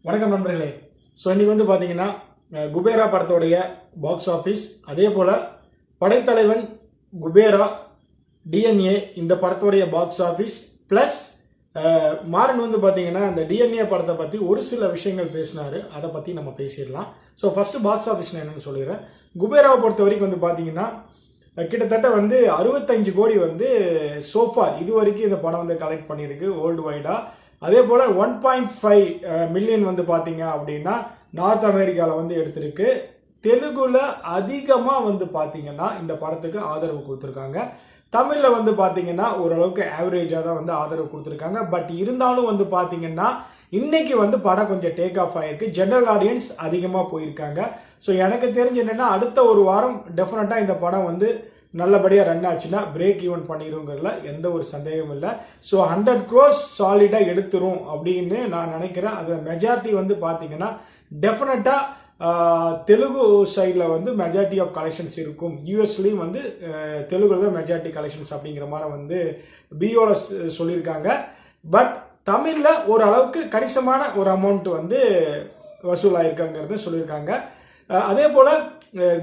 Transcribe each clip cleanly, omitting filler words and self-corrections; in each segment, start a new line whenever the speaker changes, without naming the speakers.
வணக்கம் நண்பர்களே. ஸோ இன்றைக்கி வந்து பார்த்தீங்கன்னா குபேரா படத்தோடைய பாக்ஸ் ஆஃபீஸ், அதே போல் படைத்தலைவன், குபேரா, டிஎன்ஏ இந்த படத்தோடைய பாக்ஸ் ஆஃபீஸ் ப்ளஸ் மாறன் வந்து பார்த்தீங்கன்னா அந்த டிஎன்ஏ படத்தை பற்றி ஒரு சில விஷயங்கள் பேசினார். அதை பற்றி நம்ம பேசிடலாம். ஸோ ஃபஸ்ட்டு பாக்ஸ் ஆஃபீஸ் நான் என்னென்னு சொல்லிடுறேன். குபேராவை பொறுத்த வரைக்கும் வந்து பார்த்தீங்கன்னா கிட்டத்தட்ட வந்து 65 கோடி வந்து சோஃபார் இது வரைக்கும் இந்த படம் வந்து கலெக்ட் பண்ணியிருக்கு வேர்ல்டு வைடாக. அதே போல் 1.5 மில்லியன் வந்து பார்த்தீங்க அப்படின்னா நார்த் அமெரிக்காவில் வந்து எடுத்திருக்கு. தெலுங்குல அதிகமாக வந்து பார்த்தீங்கன்னா இந்த படத்துக்கு ஆதரவு கொடுத்துருக்காங்க. தமிழில் வந்து பார்த்தீங்கன்னா ஓரளவுக்கு ஆவரேஜாக தான் வந்து ஆதரவு கொடுத்துருக்காங்க. பட் இருந்தாலும் வந்து பார்த்தீங்கன்னா இன்னைக்கு வந்து படம் கொஞ்சம் டேக் ஆஃப் ஆகிருக்கு. ஜென்ரல் ஆடியன்ஸ் அதிகமாக போயிருக்காங்க. ஸோ எனக்கு தெரிஞ்சு என்னென்னா அடுத்த ஒரு வாரம் டெஃபினட்டாக இந்த படம் வந்து நல்லபடியாக ரன் ஆச்சுன்னா பிரேக் ஈவன் பண்ணிடுங்கிறதுல எந்த ஒரு சந்தேகமும் இல்லை. ஸோ 100 crores சாலிடாக எடுத்துரும் அப்படின்னு நான் நினைக்கிறேன். அதில் மெஜாரிட்டி வந்து பார்த்தீங்கன்னா டெஃபினட்டாக தெலுங்கு சைடில் வந்து மெஜாரிட்டி ஆஃப் கலெக்ஷன்ஸ் இருக்கும். யூஎஸ்லேயும் வந்து தெலுங்குல தான் மெஜாரிட்டி கலெக்ஷன்ஸ் அப்படிங்கிற மாதிரி வந்து பிஓல சொல்லியிருக்காங்க. பட் தமிழில் ஓரளவுக்கு கணிசமான ஒரு அமௌண்ட் வந்து வசூலாயிருக்காங்கிறத சொல்லியிருக்காங்க. அதே போல்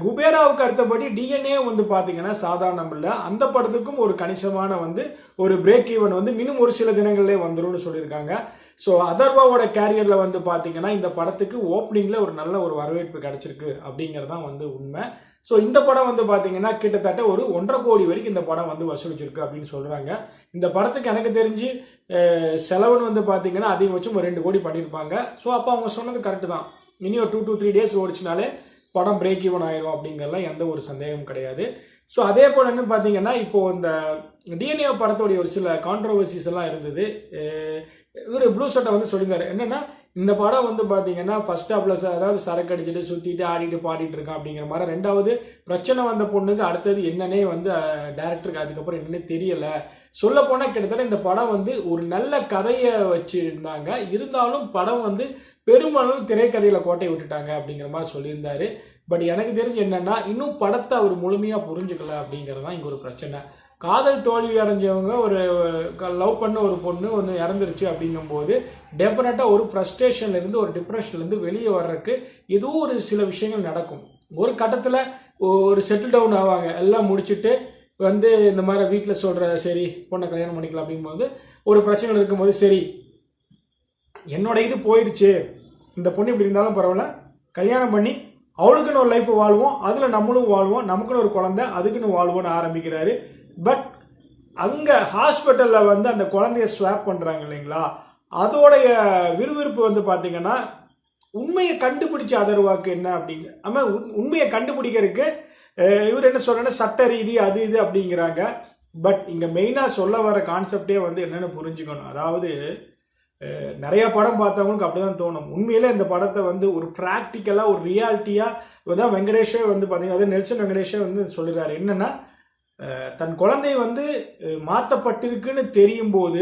குபேராவுக்கு அடுத்தபடி டிஎன்ஏ வந்து பார்த்தீங்கன்னா சாதாரணம் இல்லை. அந்த படத்துக்கும் ஒரு கணிசமான வந்து ஒரு பிரேக் ஈவன் வந்து இன்னும் ஒரு சில தினங்கள்லேயே வந்துரும்னு சொல்லியிருக்காங்க. ஸோ அதர்வாவோட கேரியரில் வந்து பார்த்தீங்கன்னா இந்த படத்துக்கு ஓப்பனிங்கில் ஒரு நல்ல ஒரு வரவேற்பு கிடச்சிருக்கு அப்படிங்கிறது தான் வந்து உண்மை. ஸோ இந்த படம் வந்து பார்த்தீங்கன்னா கிட்டத்தட்ட ஒரு 1.5 கோடி வரைக்கும் இந்த படம் வந்து வசூலிச்சிருக்கு அப்படின்னு சொல்கிறாங்க. இந்த படத்துக்கு எனக்கு தெரிஞ்சு செலவுன்னு வந்து பார்த்தீங்கன்னா அதிகபட்சம் ஒரு 2 கோடி பண்ணியிருப்பாங்க. ஸோ அப்போ அவங்க சொன்னது கரெக்டு தான். இனி ஒரு 2 to 3 days ஓடிச்சினாலே படம் பிரேக் ஈவன் ஆயிரும் அப்படிங்கிறதுலாம் எந்த ஒரு சந்தேகமும் கிடையாது. ஸோ அதே போல் என்ன பார்த்தீங்கன்னா இப்போது இந்த டிஎன்ஏ படத்தோடைய ஒரு சில கான்ட்ரவர்சிஸ் எல்லாம் இருந்தது. இவர் ப்ளூ சட்டை வந்து சொல்லியிருந்தார் என்னென்னா இந்த படம் வந்து பார்த்தீங்கன்னா ஃபர்ஸ்ட் ஹாஃப்ல அதாவது சரக்கு அடிச்சுட்டு சுற்றிட்டு ஆடிட்டு பாடிட்டு இருக்கான் அப்படிங்கிற மாதிரி. ரெண்டாவது பிரச்சனை வந்த பொண்ணுக்கு அடுத்தது என்னன்னே வந்து டேரக்டருக்கு அதுக்கப்புறம் என்னன்னே தெரியலை. சொல்ல போனால் கிட்டத்தட்ட இந்த படம் வந்து ஒரு நல்ல கதையை வச்சுருந்தாங்க. இருந்தாலும் படம் வந்து பெருமளவு திரைக்கதையில் கோட்டை விட்டுட்டாங்க அப்படிங்கிற மாதிரி சொல்லியிருந்தாரு. பட் எனக்கு தெரிஞ்சு என்னென்னா இன்னும் படத்தை அவர் முழுமையாக புரிஞ்சுக்கல அப்படிங்கிறது தான் இங்கே ஒரு பிரச்சனை. காதல் தோல்வி அடைஞ்சவங்க ஒரு லவ் பண்ண ஒரு பொண்ணு ஒன்று இறந்துருச்சு அப்படிங்கும்போது டெஃபினட்டாக ஒரு ஃப்ரஸ்ட்ரேஷன்லேருந்து ஒரு டிப்ரெஷன்லேருந்து வெளியே வர்றதுக்கு ஏதோ ஒரு சில விஷயங்கள் நடக்கும். ஒரு கட்டத்தில் ஒரு செட்டில் டவுன் ஆவாங்க. எல்லாம் முடிச்சுட்டு வந்து இந்த மாதிரி வீட்டில் சொல்கிற சரி பொண்ணை கல்யாணம் பண்ணிக்கலாம் அப்படிங்கும்போது ஒரு பிரச்சனை இருக்கும்போது சரி என்னோட இது போயிடுச்சு, இந்த பொண்ணு இப்படி இருந்தாலும் பரவாயில்ல, கல்யாணம் பண்ணி அவளுக்குன்னு ஒரு லைஃப் வாழ்வோம், அதில் நம்மளும் வாழ்வோம், நமக்குன்னு ஒரு குழந்தை அதுக்குன்னு வாழ்வோன்னு ஆரம்பிக்கிறாரு. பட் அங்கே ஹாஸ்பிட்டலில் வந்து அந்த குழந்தைய ஸ்வாப் பண்ணுறாங்க இல்லைங்களா, அதோடைய விறுவிறுப்பு வந்து பார்த்தீங்கன்னா உண்மையை கண்டுபிடிச்ச அதர்வாக்கு என்ன அப்படிங்க. ஆமாம், உண்மையை கண்டுபிடிக்கிறதுக்கு இவர் என்ன சொல்கிறேன்னா சட்ட ரீதி அது இது அப்படிங்கிறாங்க. பட் இங்கே மெயினாக சொல்ல வர கான்செப்டே வந்து என்னென்னு புரிஞ்சுக்கணும். அதாவது நிறைய படம் பார்த்தவங்களுக்கு அப்படி தான் தோணும். உண்மையிலே இந்த படத்தை வந்து ஒரு ப்ராக்டிக்கலாக ஒரு ரியாலிட்டியாக தான் வெங்கடேஷே வந்து பார்த்தீங்கன்னா அது நெல்சன் வெங்கடேஷே வந்து சொல்லிடுறாரு. என்னென்னா தன் குழந்தை வந்து மாற்றப்பட்டிருக்குன்னு தெரியும் போது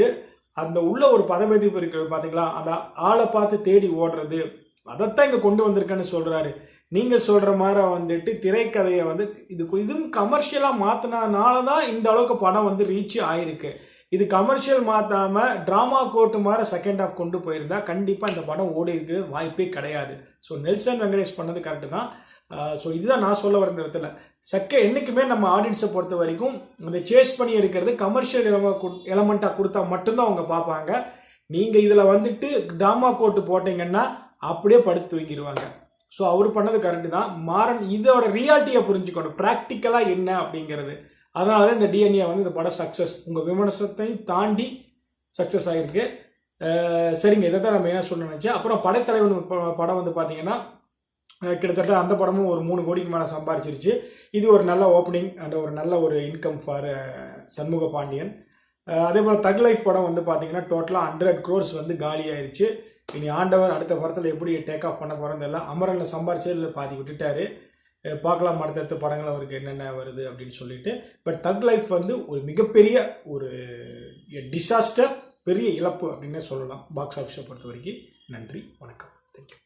அந்த உள்ள ஒரு பதவிப்பு இருக்கிறது பார்த்தீங்களா, அந்த ஆளை பார்த்து தேடி ஓடுறது, அதைத்தான் இங்கே கொண்டு வந்திருக்கேன்னு சொல்கிறாரு. நீங்கள் சொல்கிற மாதிரி வந்துட்டு திரைக்கதையை வந்து இதுவும் கமர்ஷியலாக மாற்றினதுனால தான் இந்த அளவுக்கு படம் வந்து ரீச் ஆகிருக்கு. இது கமர்ஷியல் மாற்றாமல் ட்ராமா கோர்ட்டு மாதிரி செகண்ட் ஹாஃப் கொண்டு போயிருந்தா கண்டிப்பாக இந்த படம் ஓடி இருக்கு வாய்ப்பே கிடையாது. ஸோ நெல்சன் வெங்கடேஷ் பண்ணது கரெக்டு தான். ஸோ இதுதான் நான் சொல்ல வர இடத்துல என்றைக்குமே நம்ம ஆடியன்ஸை பொறுத்த வரைக்கும் அந்த சேஸ் பண்ணி எடுக்கிறது கமர்ஷியல் எலமெண்ட்டாக கொடுத்தா மட்டும்தான் அவங்க பார்ப்பாங்க. நீங்கள் இதில் வந்துட்டு ட்ராமா கோர்ட்டு போட்டிங்கன்னா அப்படியே படுத்து தூங்கிடுவாங்க. ஸோ அவர் பண்ணது கரெக்டு தான். மாறன் இதோட ரியாலிட்டியை புரிஞ்சுக்கணும், ப்ராக்டிக்கலாக என்ன அப்படிங்கிறது. அதனால தான் இந்த டிஎன்ஏ வந்து இந்த படம் சக்ஸஸ் உங்கள் விமர்சனத்தையும் தாண்டி சக்ஸஸ் ஆகிருக்கு. சரிங்க, இதை தான் நம்ம என்ன சொல்ல நினச்சேன். அப்புறம் படைத்தலைவன் படம் வந்து பார்த்தீங்கன்னா கிட்டத்தட்ட அந்த படமும் ஒரு 3 கோடிக்கு மேலே சம்பாரிச்சிருச்சு. இது ஒரு நல்ல ஓப்பனிங் அண்ட் ஒரு நல்ல ஒரு இன்கம் ஃபார் சண்முக பாண்டியன். அதே போல் தக் லைஃப் படம் வந்து பார்த்தீங்கன்னா டோட்டலாக 100 crores வந்து காலி ஆயிடுச்சு. இனி ஆண்டவர் அடுத்த படத்தில் எப்படி டேக் ஆஃப் பண்ண போகிறது இல்லை. அமரனில் சம்பாரிச்சதில் பாதி விட்டுட்டாரு. பார்க்கலாம் அடுத்தடுத்த படங்கள் அவருக்கு என்னென்ன வருது அப்படின்னு சொல்லிட்டு. பட் தக் லைஃப் வந்து ஒரு மிகப்பெரிய ஒரு டிசாஸ்டர், பெரிய இழப்பு அப்படின்னே சொல்லலாம் பாக்ஸ் ஆஃபீஸை பொறுத்த வரைக்கும். நன்றி, வணக்கம், தேங்க்யூ.